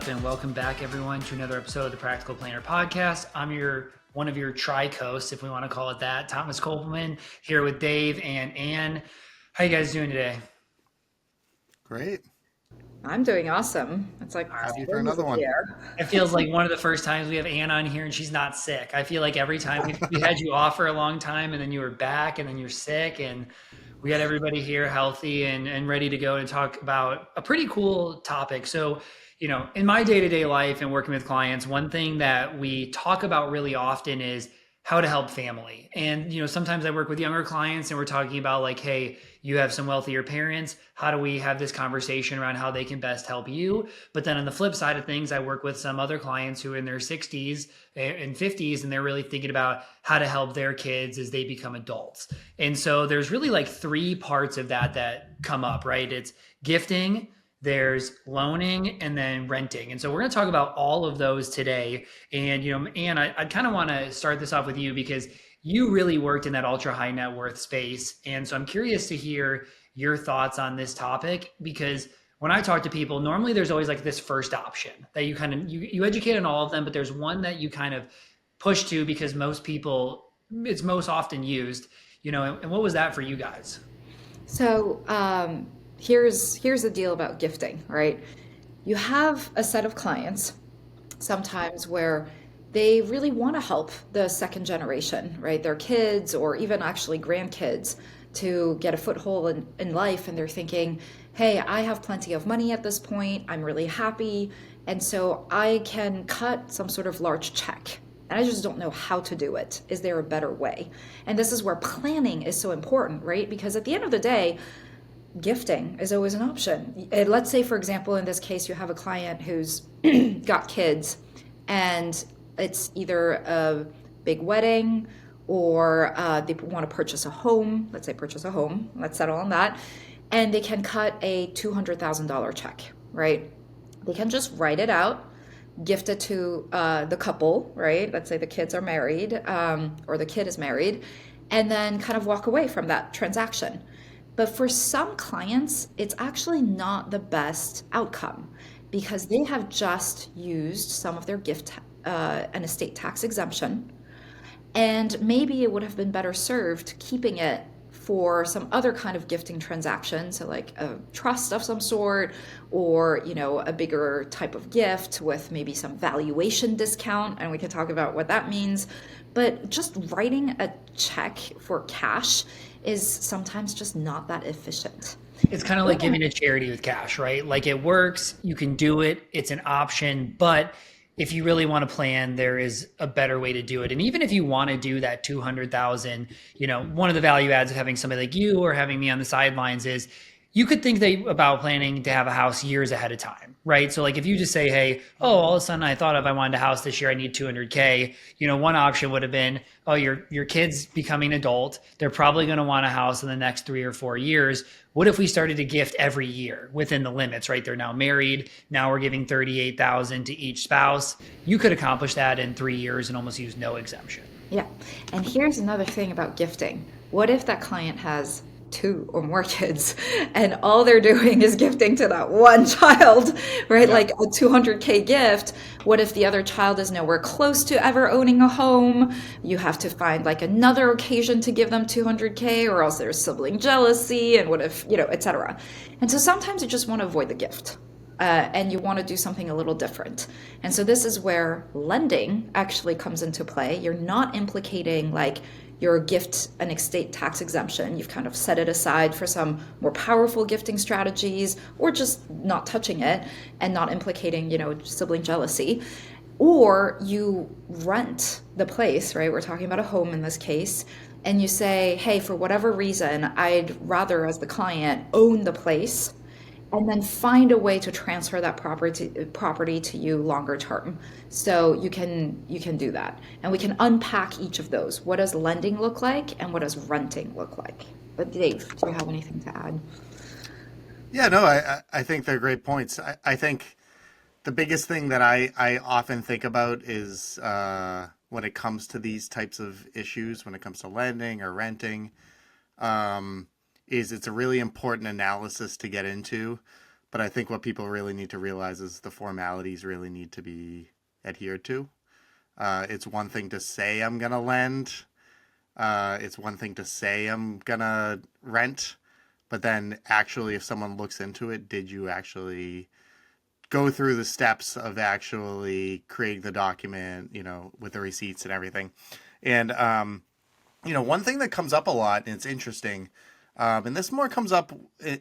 up, and welcome back, everyone, to another episode of the Practical Planner Podcast. I'm one of your tri-coasts, if we want to call it that, Thomas Kopelman, here with Dave and Ann. How you guys doing today? Great. I'm doing awesome. It's like Happy for another one. It feels like one of the first times we have Ann on here and she's not sick. I feel like every time we had you off for a long time and then you were back and then you're sick, and we got everybody here healthy and ready to go and talk about a pretty cool topic. So, in my day-to-day life and working with clients, one thing that we talk about really often is how to help family. And, sometimes I work with younger clients and we're talking about like, hey, you have some wealthier parents. How do we have this conversation around how they can best help you? But then on the flip side of things, I work with some other clients who are in their 60s and 50s, and they're really thinking about how to help their kids as they become adults. And so there's really like three parts of that come up, right? It's gifting, there's loaning, and then renting. And so we're going to talk about all of those today. And, Ann, I kind of want to start this off with you because you really worked in that ultra high net worth space. And so I'm curious to hear your thoughts on this topic, because when I talk to people, normally there's always like this first option that you kind of, you educate on all of them, but there's one that you kind of push to because most people, it's most often used, and what was that for you guys? So here's the deal about gifting, right? You have a set of clients sometimes where they really want to help the second generation, right? Their kids or even actually grandkids to get a foothold in life. And they're thinking, hey, I have plenty of money at this point. I'm really happy. And so I can cut some sort of large check. And I just don't know how to do it. Is there a better way? And this is where planning is so important, right? Because at the end of the day, gifting is always an option. Let's say, for example, in this case, you have a client who's got kids and it's either a big wedding or they want to purchase a home. Let's say purchase a home. Let's settle on that. And they can cut a $200,000 check, right? They can just write it out, gift it to the couple, right? Let's say the kids are married or the kid is married, and then kind of walk away from that transaction. But for some clients, it's actually not the best outcome because they have just used some of their gift and estate tax exemption. And maybe it would have been better served keeping it for some other kind of gifting transaction. So like a trust of some sort, or, a bigger type of gift with maybe some valuation discount. And we can talk about what that means. But just writing a check for cash is sometimes just not that efficient. It's kind of like giving a charity with cash, right? Like it works, you can do it, it's an option, but if you really want to plan, there is a better way to do it. And even if you want to do that 200,000, one of the value adds of having somebody like you or having me on the sidelines is you could think about planning to have a house years ahead of time, right? So like if you just say, hey, all of a sudden I thought if I wanted a house this year, I need 200K, one option would have been, your kid's becoming an adult. They're probably going to want a house in the next 3 or 4 years. What if we started to gift every year within the limits, right? They're now married. Now we're giving 38,000 to each spouse. You could accomplish that in 3 years and almost use no exemption. Yeah. And here's another thing about gifting. What if that client has 2 or more kids and all they're doing is gifting to that one child, right? Like a 200K gift. What if the other child is nowhere close to ever owning a home? You have to find like another occasion to give them 200K, or else there's sibling jealousy, and what if, etc. And so sometimes you just want to avoid the gift. And you want to do something a little different. And so this is where lending actually comes into play. You're not implicating like your gift and estate tax exemption. You've kind of set it aside for some more powerful gifting strategies, or just not touching it and not implicating, sibling jealousy. Or you rent the place, right? We're talking about a home in this case. And you say, hey, for whatever reason, I'd rather, as the client, own the place and then find a way to transfer that property to you longer term. So you can do that. And we can unpack each of those. What does lending look like and what does renting look like? But Dave, do you have anything to add? Yeah, no, I think they're great points. I think the biggest thing that I often think about is when it comes to these types of issues, when it comes to lending or renting, is it's a really important analysis to get into. But I think what people really need to realize is the formalities really need to be adhered to. It's one thing to say I'm gonna lend. It's one thing to say I'm gonna rent, but then actually, if someone looks into it, did you actually go through the steps of actually creating the document, with the receipts and everything? And one thing that comes up a lot, and it's interesting, and this more comes up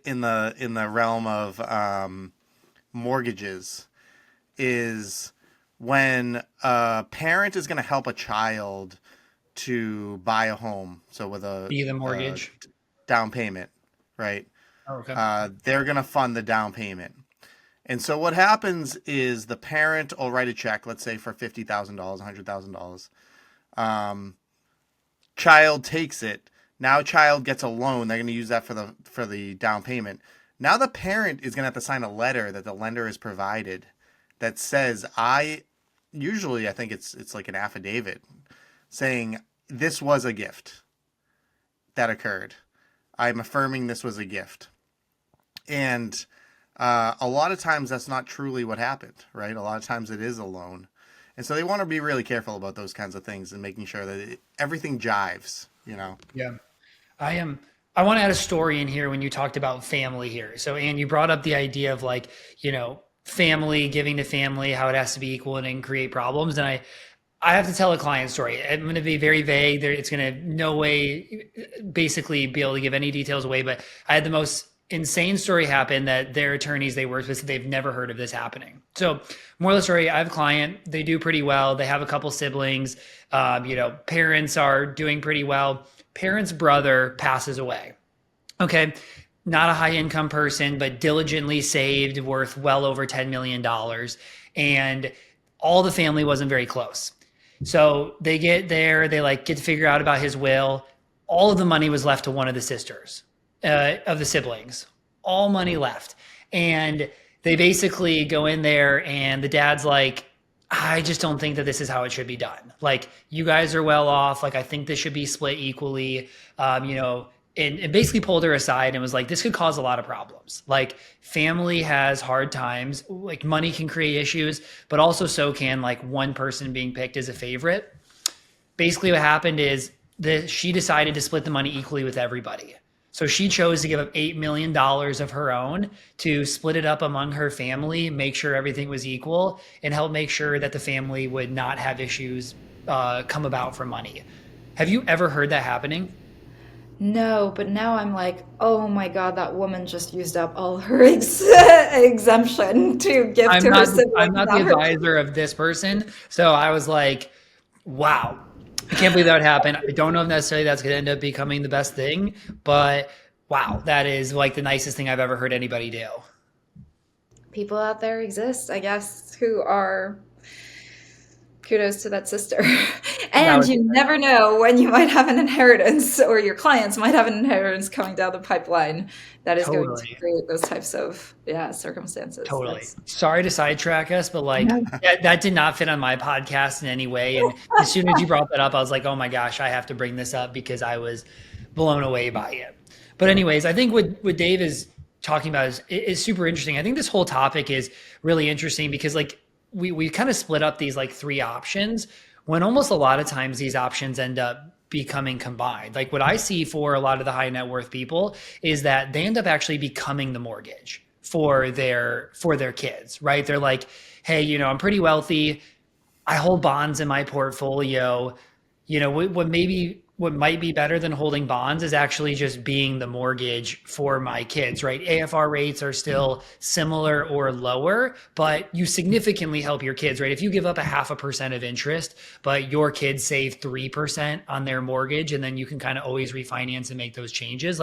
in the realm of mortgages, is when a parent is going to help a child to buy a home, so with Be the mortgage. down payment, right? Oh, okay. They're going to fund the down payment. And so what happens is the parent will write a check, let's say for $50,000, $100,000. Child takes it. Now child gets a loan. They're going to use that for the down payment. Now the parent is going to have to sign a letter that the lender has provided that says, I think it's like an affidavit saying this was a gift that occurred. I'm affirming this was a gift. And a lot of times that's not truly what happened, right? A lot of times it is a loan. And so they want to be really careful about those kinds of things and making sure that everything jives, Yeah. I want to add a story in here when you talked about family here. So, Anne, you brought up the idea of like, family, giving to family, how it has to be equal and create problems. And I have to tell a client story. I'm going to be very vague. It's going to no way basically be able to give any details away, but I had the most insane story happen that their attorneys they work with, they've never heard of this happening. So moral of the story, I have a client, they do pretty well. They have a couple siblings, parents are doing pretty well. Parents' brother passes away. Okay. Not a high income person, but diligently saved, worth well over $10 million. And all the family wasn't very close. So they get there, they get to figure out about his will. All of the money was left to one of the sisters. Of the siblings, all money left. And they basically go in there and the dad's like, I just don't think that this is how it should be done. Like, you guys are well off. I think this should be split equally, and basically pulled her aside and was like, this could cause a lot of problems. Family has hard times, money can create issues, but also so can one person being picked as a favorite. Basically what happened is that she decided to split the money equally with everybody. So she chose to give up $8 million of her own to split it up among her family, make sure everything was equal, and help make sure that the family would not have issues come about for money. Have you ever heard that happening? No, but now I'm like, oh my God, that woman just used up all her exemption to give to her siblings. I'm not the advisor of this person. So I was like, wow. I can't believe that would happen. I don't know if necessarily that's going to end up becoming the best thing, but wow, that is the nicest thing I've ever heard anybody do. People out there exist, I guess, who are kudos to that sister. And you never know when you might have an inheritance or your clients might have an inheritance coming down the pipeline that is going to create those types of circumstances. Totally. Sorry to sidetrack us, but that did not fit on my podcast in any way. And as soon as you brought that up, I was like, oh my gosh, I have to bring this up because I was blown away by it. But anyways, I think what Dave is talking about is super interesting. I think this whole topic is really interesting because we kind of split up these three options when almost a lot of times these options end up becoming combined. What I see for a lot of the high net worth people is that they end up actually becoming the mortgage for their kids, right? They're like, hey, I'm pretty wealthy. I hold bonds in my portfolio. What might be better than holding bonds is actually just being the mortgage for my kids, right? AFR rates are still similar or lower, but you significantly help your kids, right? If you give up 0.5% of interest, but your kids save 3% on their mortgage, and then you can kind of always refinance and make those changes.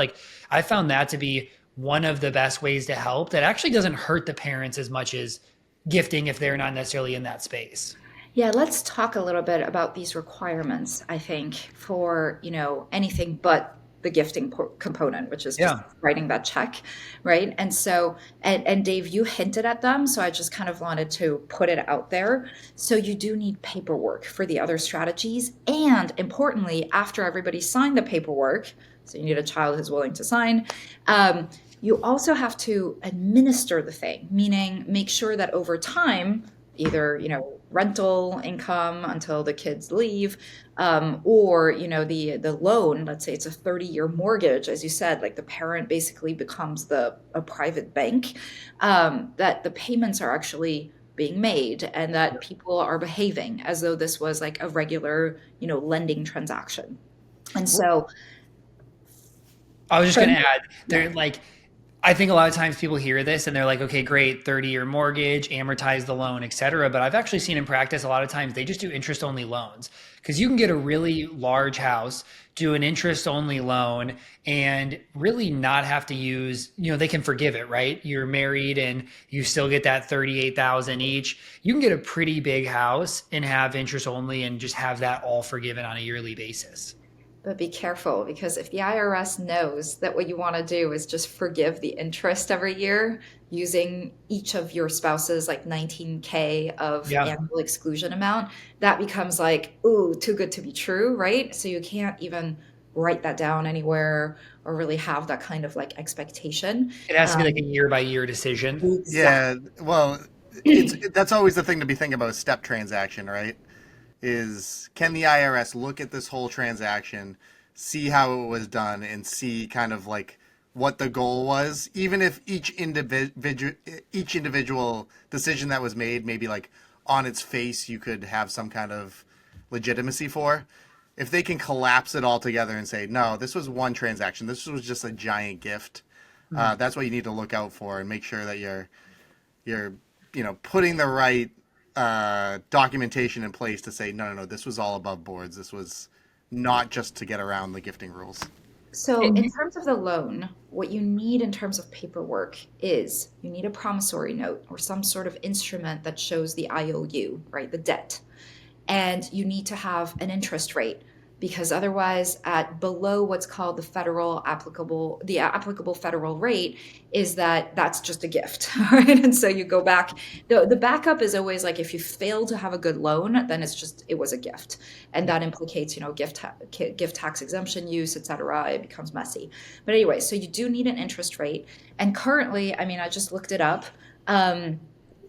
I found that to be one of the best ways to help that actually doesn't hurt the parents as much as gifting if they're not necessarily in that space. Yeah, let's talk a little bit about these requirements, I think, for, anything but the gifting component, which is just writing that check, right? And so, and Dave, you hinted at them, so I just kind of wanted to put it out there. So you do need paperwork for the other strategies. And importantly, after everybody signed the paperwork, so you need a child who's willing to sign, You also have to administer the thing, meaning make sure that over time, either, rental income until the kids leave, or, the loan, let's say it's a 30-year mortgage, as you said, like the parent basically becomes a private bank, that the payments are actually being made and that people are behaving as though this was like a regular, lending transaction. And so, I was just for going to me, add, yeah. they're like, I think a lot of times people hear this and they're like, okay, great, 30-year mortgage, amortize the loan, et cetera. But I've actually seen in practice a lot of times they just do interest only loans because you can get a really large house, do an interest only loan, and really not have to use, they can forgive it, right? You're married and you still get that 38,000 each. You can get a pretty big house and have interest only and just have that all forgiven on a yearly basis. But be careful because if the IRS knows that what you want to do is just forgive the interest every year using each of your spouse's like 19K of Yeah. annual exclusion amount, that becomes like, ooh, too good to be true, right? So you can't even write that down anywhere or really have that kind of like expectation. It has to be like a Um, year by year decision. Yeah, exactly. well, that's always the thing to be thinking about a step transaction, right? Is can the IRS look at this whole transaction, see how it was done, and see kind of like what the goal was, even if each individual decision that was made, maybe like on its face, you could have some kind of legitimacy for. If they can collapse it all together and say, no, this was one transaction, this was just a giant gift, Mhm. that's what you need to look out for and make sure that you're putting the right documentation in place to say no, no, no, this was all above boards. This was not just to get around the gifting rules. So, And in terms of the loan, what you need in terms of paperwork is you need a promissory note or some sort of instrument that shows the IOU, right, the debt. And you need to have an interest rate because otherwise at below what's called the applicable federal rate is that's just a gift. Right? And so you go back, the backup is always like if you fail to have a good loan, then it was a gift, and that implicates gift tax exemption use, etc. It becomes messy. But anyway, so you do need an interest rate, and currently, I mean, I just looked it up. um,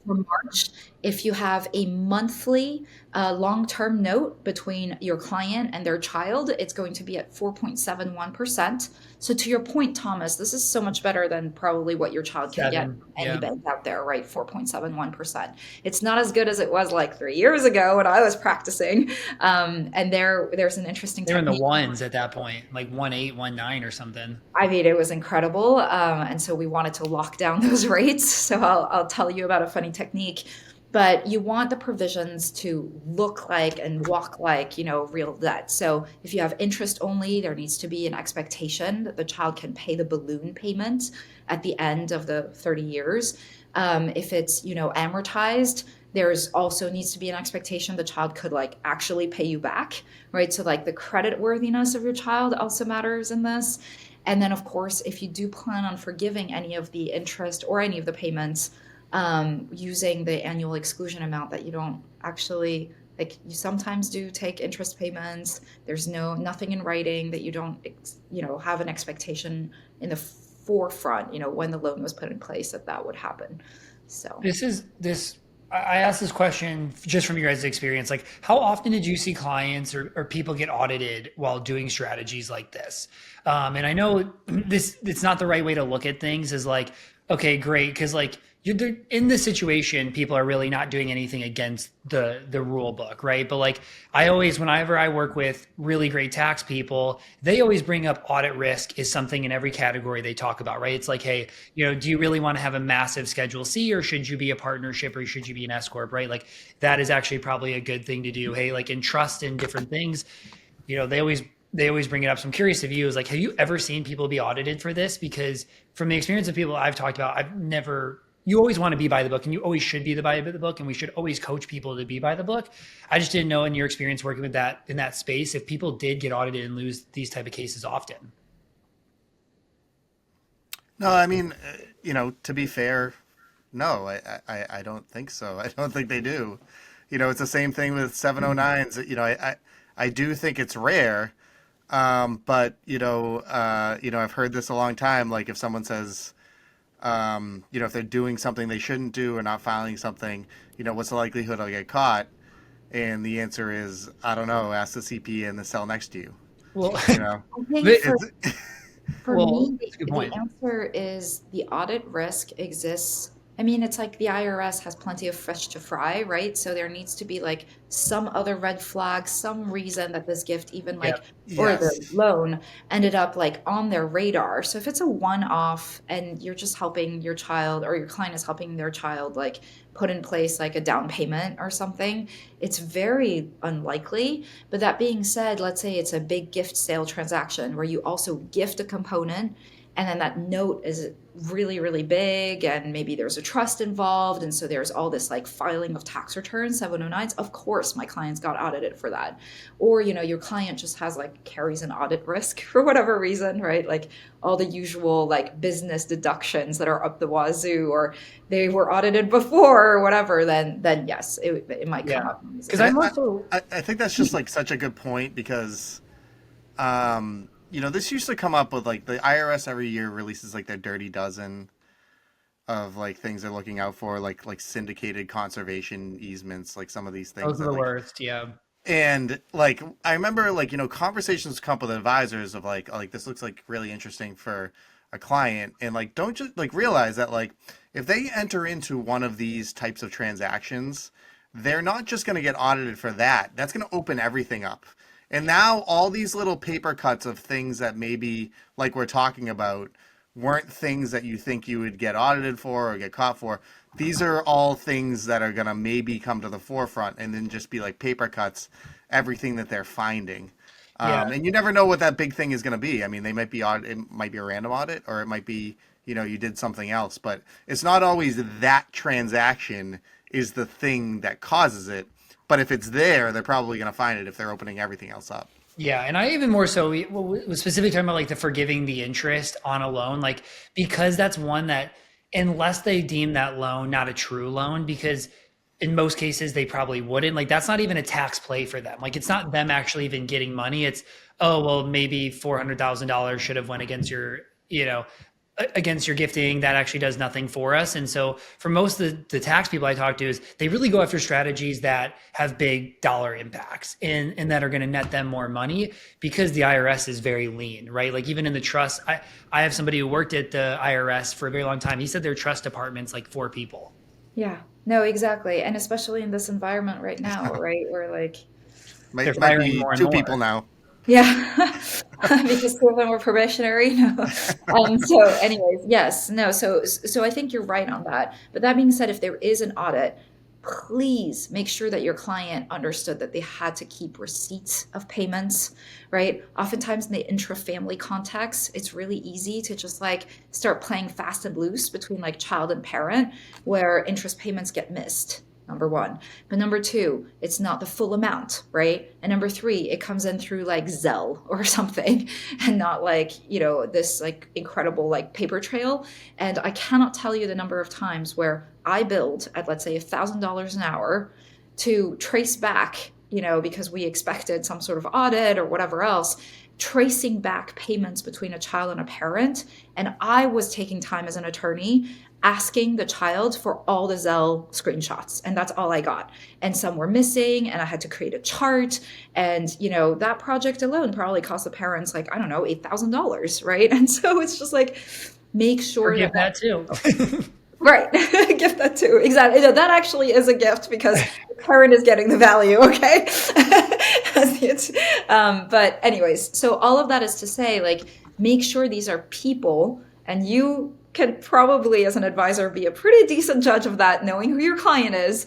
for March, if you have a monthly long-term note between your client and their child, it's going to be at 4.71%. So to your point, Thomas, this is so much better than probably what your child can get seven, from any yeah. bank out there, right? 4.71%. It's not as good as it was like 3 years ago when I was practicing. And there's an interesting They're in the technique. ones at that point, like 1.8, 1.9 or something. I mean, it was incredible. And so we wanted to lock down those rates. So I'll tell you about a funny technique. But you want the provisions to look like and walk like, real debt. So if you have interest only, there needs to be an expectation that the child can pay the balloon payment at the end of the 30 years. If it's, amortized, there's also needs to be an expectation the child could like actually pay you back, right? So like the credit worthiness of your child also matters in this. And then, of course, if you do plan on forgiving any of the interest or any of the payments, using the annual exclusion amount that you don't actually like, you sometimes do take interest payments. There's nothing in writing that you don't, have an expectation in the forefront, when the loan was put in place that would happen. So. This is this. I asked this question just from your guys' experience. Like, how often did you see clients or people get audited while doing strategies like this? And I know this, it's not the right way to look at things is like, okay, great. Because like in this situation, people are really not doing anything against the rule book, right? But like I always, whenever I work with really great tax people, they always bring up audit risk is something in every category they talk about, right? It's like, hey, do you really want to have a massive Schedule C or should you be a partnership or should you be an S corp, right? Like that is actually probably a good thing to do. Hey, like in trust and different things, they always bring it up. So I'm curious if you is like, have you ever seen people be audited for this? Because from the experience of people I've talked about, I've never. You always want to be by the book, and you always should be by the book, and we should always coach people to be by the book. I just didn't know in your experience working with that in that space if people did get audited and lose these type of cases often. No, I mean, to be fair, no, I don't think so. I don't think they do. It's the same thing with 709s. I do think it's rare, but I've heard this a long time. Like if someone says, If they're doing something they shouldn't do or not filing something, what's the likelihood I'll get caught? And the answer is, I don't know. Ask the CPA in the cell next to you. Well, You know, I think but, for it's For well, me, that's a good the point. answer is the audit risk exists. I mean, it's like the IRS has plenty of fish to fry, right? So there needs to be like some other red flag, some reason that this gift even Yeah. like, or the yes, loan ended up like on their radar. So if it's a one-off and you're just helping your child or your client is helping their child like put in place like a down payment or something, it's very unlikely. But that being said, let's say it's a big gift sale transaction where you also gift a component and then that note is really, really big and maybe there's a trust involved. And so there's all this like filing of tax returns, 709s. Of course, my clients got audited for that. Or, your client just has like carries an audit risk for whatever reason, right? Like all the usual like business deductions that are up the wazoo or they were audited before or whatever, then yes, it might come Yeah. up as a Because and I'm gift. also, I think that's just like such a good point because this used to come up with like the IRS every year releases like their dirty dozen of like things they're looking out for, like syndicated conservation easements, like some of these things those are that the like. worst. Yeah. And like I remember like conversations come up with advisors of like this looks like really interesting for a client, and like don't just like realize that like if they enter into one of these types of transactions, they're not just going to get audited for that. That's going to open everything up. And now all these little paper cuts of things that maybe like we're talking about weren't things that you think you would get audited for or get caught for. These are all things that are going to maybe come to the forefront and then just be like paper cuts, everything that they're finding. Yeah. And you never know what that big thing is going to be. I mean, they might be audit, it might be a random audit, or it might be, you did something else, but it's not always that transaction is the thing that causes it. But if it's there, they're probably going to find it if they're opening everything else up. Yeah, and I even more so was specifically talking about like the forgiving the interest on a loan, like because that's one that unless they deem that loan not a true loan, because in most cases they probably wouldn't. Like that's not even a tax play for them. Like it's not them actually even getting money. It's oh well, maybe $400,000 should have went against against your gifting that actually does nothing for us. And so for most of the tax people I talk to is they really go after strategies that have big dollar impacts and that are going to net them more money because the IRS is very lean, right? Like even in the trust, I have somebody who worked at the IRS for a very long time. He said their trust department's like 4 people. Yeah, no, exactly. And especially in this environment right now, right? Where like, They're Might firing be more and two people more. now. yeah, because two of them were probationary. No. So anyways, yes, no, so I think you're right on that. But that being said, if there is an audit, please make sure that your client understood that they had to keep receipts of payments, right? Oftentimes in the intra-family context, it's really easy to just like start playing fast and loose between like child and parent, where interest payments get missed. Number one. But number two, it's not the full amount, right? And number three, it comes in through like Zelle or something and not like, this like incredible like paper trail. And I cannot tell you the number of times where I billed at, let's say, $1,000 an hour to trace back, because we expected some sort of audit or whatever else, tracing back payments between a child and a parent. And I was taking time as an attorney asking the child for all the Zelle screenshots, and that's all I got. And some were missing, and I had to create a chart. And that project alone probably cost the parents like, I don't know, $8,000, right? And so it's just like make sure Forgive that that too. right. Gift that too. Exactly. No, that actually is a gift because the parent is getting the value. Okay. But anyways, so all of that is to say, like, make sure these are people, and you can probably, as an advisor, be a pretty decent judge of that, knowing who your client is.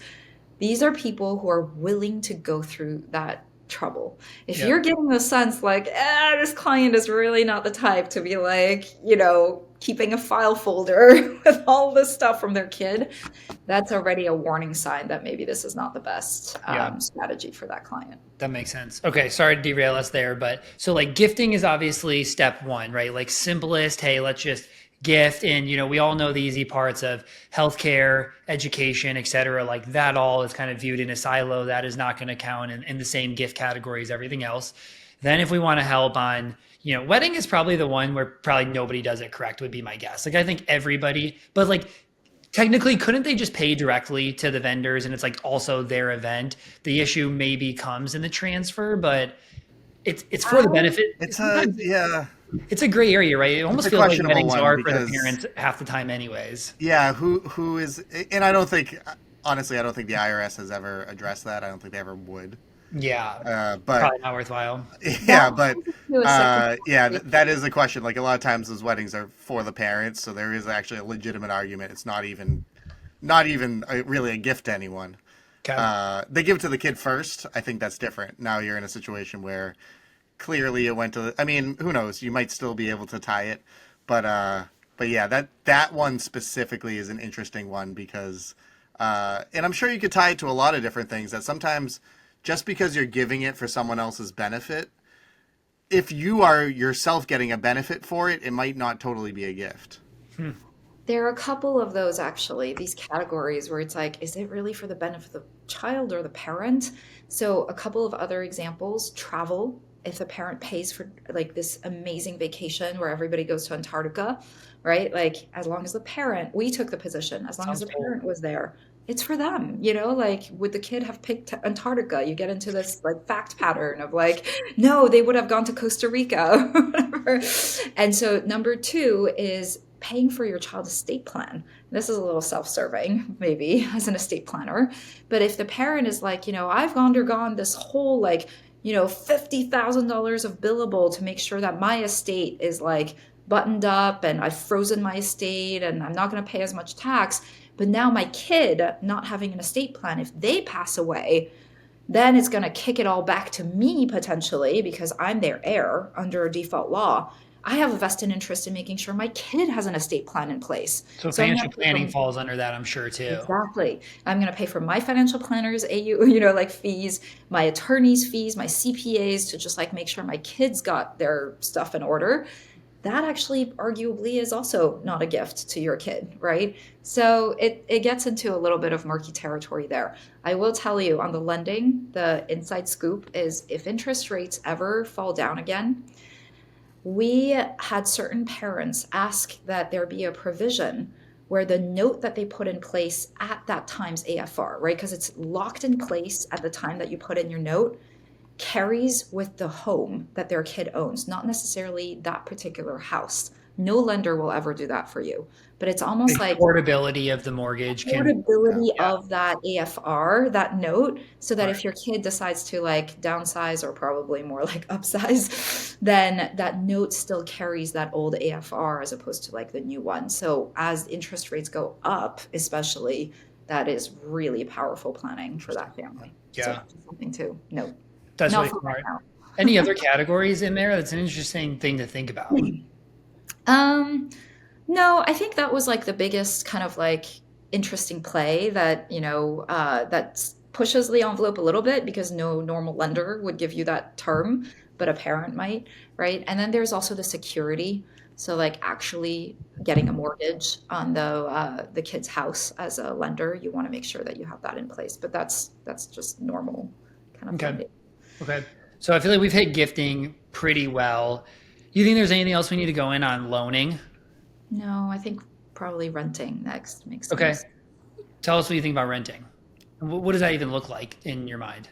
These are people who are willing to go through that trouble. If Yeah. you're getting the sense like, this client is really not the type to be like, keeping a file folder with all this stuff from their kid, that's already a warning sign that maybe this is not the best Yeah. strategy for that client. That makes sense. Okay, sorry to derail us there, but so like gifting is obviously step one, right? Like simplest, hey, let's just gift, and we all know the easy parts of healthcare, education, etc. Like that all is kind of viewed in a silo. That is not going to count in the same gift category as everything else. Then if we want to help on, wedding is probably the one where probably nobody does it correct, would be my guess. Like I think everybody, but like technically, couldn't they just pay directly to the vendors and it's like also their event? The issue maybe comes in the transfer, but it's for the benefit. It's a Sometimes yeah, it's a gray area, right? It it's almost a feels like questionable weddings one are for the because parents half the time, anyways. yeah, who is, and I don't think, honestly, I don't think the IRS has ever addressed that. I don't think they ever would. Yeah, But probably not worthwhile. yeah, That but to a second. yeah, that is a question. Like a lot of times, those weddings are for the parents, so there is actually a legitimate argument. It's not even really a gift to anyone. Okay. They give it to the kid first. I think that's different. Now you're in a situation where clearly it went to. I mean, who knows? You might still be able to tie it, but yeah, that one specifically is an interesting one because, and I'm sure you could tie it to a lot of different things. That sometimes just because you're giving it for someone else's benefit, if you are yourself getting a benefit for it, it might not totally be a gift. Hmm. There are a couple of those actually, these categories where it's like, is it really for the benefit of the child or the parent? So, a couple of other examples, travel. If the parent pays for like this amazing vacation where everybody goes to Antarctica, right? Like, as long as the parent, we took the position, as long as Sounds the cool. parent was there, it's for them, like, would the kid have picked Antarctica? You get into this like fact pattern of like, no, they would have gone to Costa Rica or whatever. And so, number two is paying for your child's estate plan. This is a little self-serving, maybe, as an estate planner. But if the parent is like, I've undergone this whole like, $50,000 of billable to make sure that my estate is like buttoned up and I've frozen my estate and I'm not going to pay as much tax. But now my kid not having an estate plan, if they pass away, then it's going to kick it all back to me potentially because I'm their heir under a default law. I have a vested interest in making sure my kid has an estate plan in place. So So I'm going financial to pay for planning falls under that, I'm sure too. exactly. I'm going to pay for my financial planners, AU, like fees, my attorney's fees, my CPAs to just like make sure my kids got their stuff in order. That actually arguably is also not a gift to your kid, right? So it gets into a little bit of murky territory there. I will tell you on the lending, the inside scoop is if interest rates ever fall down again, we had certain parents ask that there be a provision where the note that they put in place at that time's AFR, right? Because it's locked in place at the time that you put in your note, carries with the home that their kid owns, not necessarily that particular house. No lender will ever do that for you. But it's almost The like portability of the mortgage can, portability yeah, of that AFR, that note, so that right. if your kid decides to like downsize or probably more like upsize, then that note still carries that old AFR as opposed to like the new one. So as interest rates go up, especially, that is really powerful planning for Interesting. that family. So Yeah, something to note. that's Not really for right smart. Any other categories in there? That's an interesting thing to think about. now. No, I think that was like the biggest kind of like interesting play that, that pushes the envelope a little bit because no normal lender would give you that term, but a parent might, right? And then there's also the security. So like actually getting a mortgage on the kid's house as a lender, you want to make sure that you have that in place. But that's just normal kind of Okay. lending. Okay. So I feel like we've hit gifting pretty well. You think there's anything else we need to go in on loaning? No, I think probably renting next makes the Okay. most. Tell us what you think about renting. What does that even look like in your mind?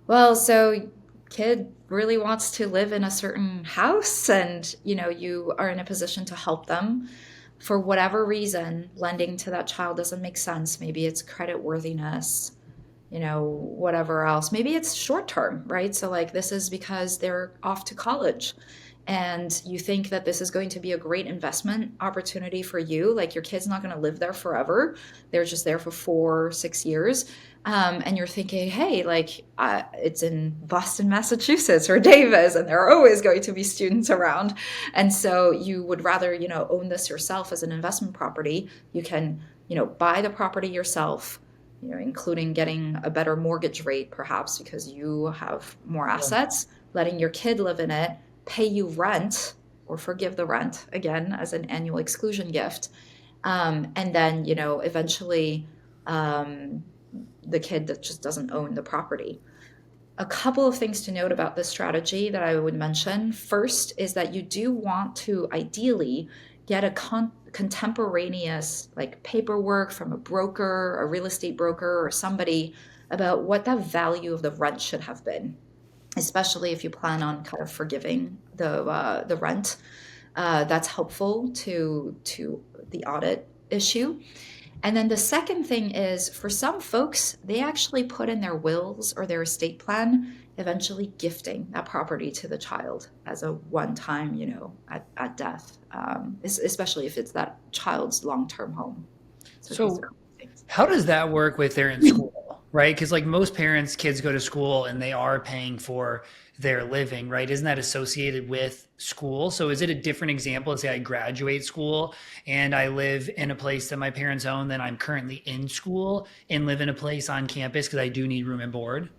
Well, so kid really wants to live in a certain house and you are in a position to help them. For whatever reason, lending to that child doesn't make sense. Maybe it's credit worthiness, whatever else. Maybe it's short term, right? So like this is because they're off to college and you think that this is going to be a great investment opportunity for you. Like your kid's not going to live there forever. They're just there for 4, 6 years. And you're thinking, hey, like it's in Boston, Massachusetts or Davis, and there are always going to be students around. And so you would rather, own this yourself as an investment property. You can, buy the property yourself, including getting a better mortgage rate, perhaps because you have more Yeah. assets, letting your kid live in it, pay you rent or forgive the rent again as an annual exclusion gift. And then, eventually the kid that just doesn't own the property. A couple of things to note about this strategy that I would mention. First is that you do want to ideally get a contemporaneous like paperwork from a broker, a real estate broker, or somebody about what the value of the rent should have been, especially if you plan on kind of forgiving the rent. That's helpful to the audit issue. And then the second thing is for some folks, they actually put in their wills or their estate plan, eventually gifting that property to the child as a one-time, at death, especially if it's that child's long-term home. So how does that work with they're in school, right? Because like most parents, kids go to school and they are paying for their living, right? Isn't that associated with school? So is it a different example? Let's say I graduate school and I live in a place that my parents own, then I'm currently in school and live in a place on campus because I do need room and board.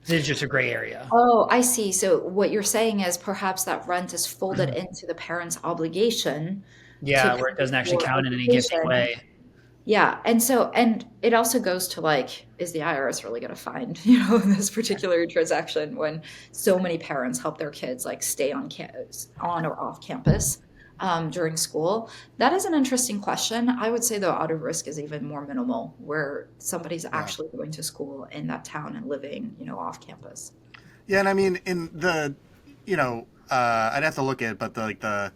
This is just a gray area. Oh, I see. So what you're saying is perhaps that rent is folded into the parent's obligation Yeah, to where it doesn't pay actually for count in any gifting education. way. Yeah, and it also goes to like, is the IRS really going to find, in this particular transaction when so many parents help their kids like stay on campus, on or off campus during school? That is an interesting question. I would say the audit risk is even more minimal where somebody's Yeah. actually going to school in that town and living, off campus. Yeah, and I mean, in the, I'd have to look at it, but the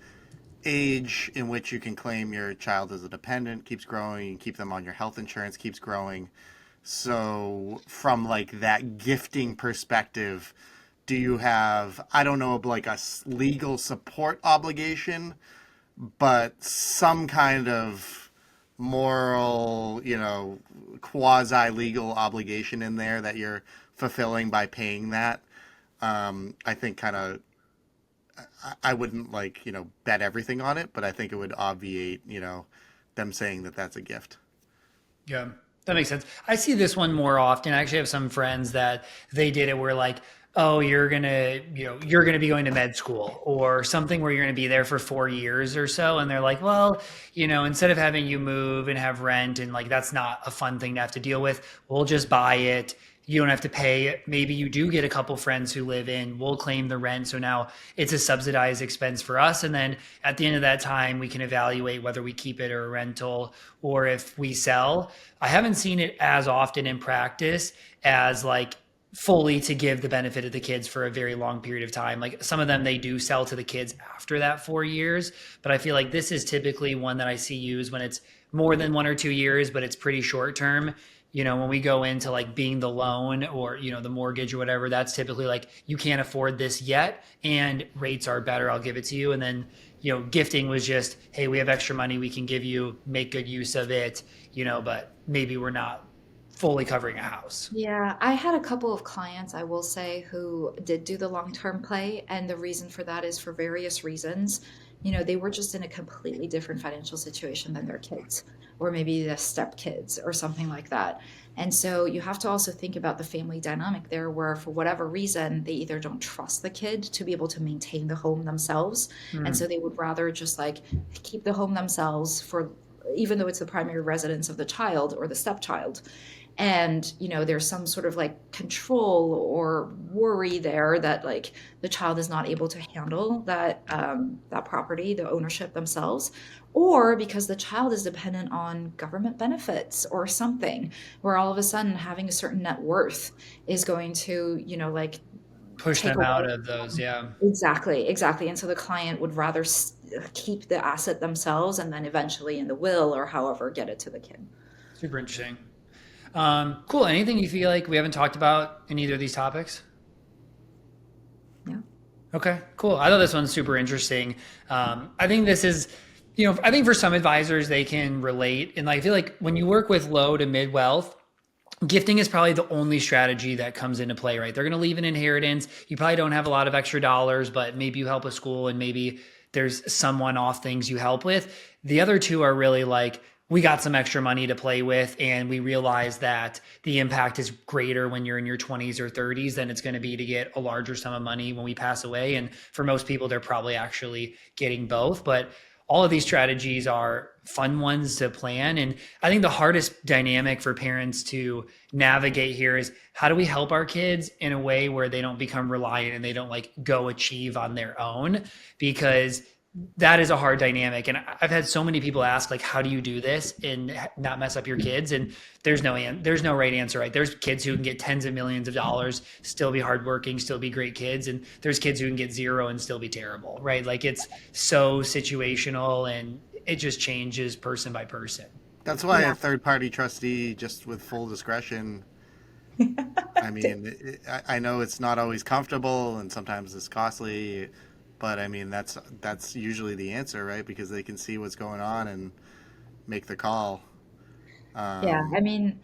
age in which you can claim your child as a dependent keeps growing. You keep them on your health insurance keeps growing. So from like that gifting perspective, do you have, I don't know, like a legal support obligation, but some kind of moral, quasi legal obligation in there that you're fulfilling by paying that? I think kind of, I wouldn't like, bet everything on it, but I think it would obviate, them saying that that's a gift. Yeah, that makes sense. I see this one more often. I actually have some friends that they did it where like, oh, you're gonna be going to med school or something where you're gonna be there for 4 years or so. And they're like, well, instead of having you move and have rent and like that's not a fun thing to have to deal with, we'll just buy it. You don't have to pay. Maybe you do get a couple friends who live in, we'll claim the rent. So now it's a subsidized expense for us. And then at the end of that time, we can evaluate whether we keep it or a rental or if we sell. I haven't seen it as often in practice as like fully to give the benefit of the kids for a very long period of time. Like some of them, they do sell to the kids after that 4 years. But I feel like this is typically one that I see used when it's more than 1 or 2 years, but it's pretty short term. When we go into like being the loan or, the mortgage or whatever, that's typically like, you can't afford this yet and rates are better, I'll give it to you. And then, gifting was just, hey, we have extra money we can give you, make good use of it, but maybe we're not fully covering a house. Yeah, I had a couple of clients, I will say, who did do the long-term play, and the reason for that is for various reasons. They were just in a completely different financial situation than their kids, or maybe the stepkids or something like that. And so you have to also think about the family dynamic there, where for whatever reason, they either don't trust the kid to be able to maintain the home themselves. And so they would rather just like keep the home themselves for, even though it's the primary residence of the child or the stepchild. And there's some sort of like control or worry there that like the child is not able to handle that property, the ownership themselves, or because the child is dependent on government benefits or something, where all of a sudden having a certain net worth is going to like Push take them out away of those. Yeah. exactly. And so the client would rather keep the asset themselves and then eventually in the will or however get it to the kid. Super interesting. Cool. Anything you feel like we haven't talked about in either of these topics? Yeah. Okay, cool. I thought this one's super interesting. I think this is, I think for some advisors, they can relate. And I feel like when you work with low to mid wealth, gifting is probably the only strategy that comes into play, right? They're going to leave an inheritance. You probably don't have a lot of extra dollars, but maybe you help a school and maybe there's some one-off things you help with. The other two are really like we got some extra money to play with, and we realized that the impact is greater when you're in your 20s or 30s than it's going to be to get a larger sum of money when we pass away. And for most people, they're probably actually getting both. But all of these strategies are fun ones to plan. And I think the hardest dynamic for parents to navigate here is, how do we help our kids in a way where they don't become reliant and they don't like go achieve on their own? Because that is a hard dynamic. And I've had so many people ask, like, how do you do this and not mess up your kids? And there's no right answer, right? There's kids who can get tens of millions of dollars, still be hardworking, still be great kids. And there's kids who can get zero and still be terrible, right? Like, it's so situational, and it just changes person by person. That's why Yeah. a third party trustee, just with full discretion, I mean, I know it's not always comfortable and sometimes it's costly, but I mean, that's usually the answer, right? Because they can see what's going on and make the call. Yeah, Um, I mean,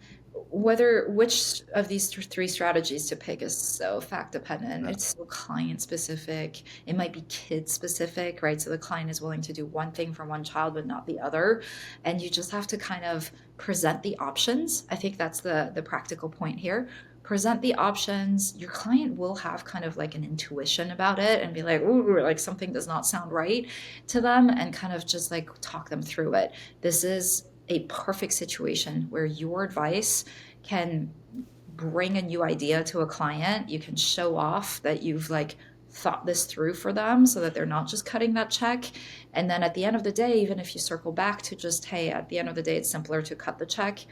which of these three strategies to pick is so fact dependent. uh, It's so client specific. It might be kid specific, right? So the client is willing to do one thing for one child, but not the other. And you just have to kind of present the options. I think that's the practical point here. Present the options. Your client will have kind of like an intuition about it and be like, ooh, like something does not sound right to them, and kind of just like talk them through it. This is a perfect situation where your advice can bring a new idea to a client. You can show off that you've like thought this through for them so that they're not just cutting that check. And then at the end of the day, even if you circle back to just, hey, at the end of the day, it's simpler to cut the check,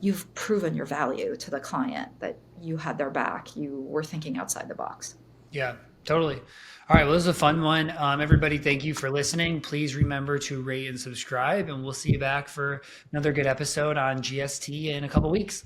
you've proven your value to the client, that you had their back, you were thinking outside the box. Yeah, totally. All right. Well, this is a fun one. Everybody, thank you for listening. Please remember to rate and subscribe, and we'll see you back for another good episode on GST in a couple weeks.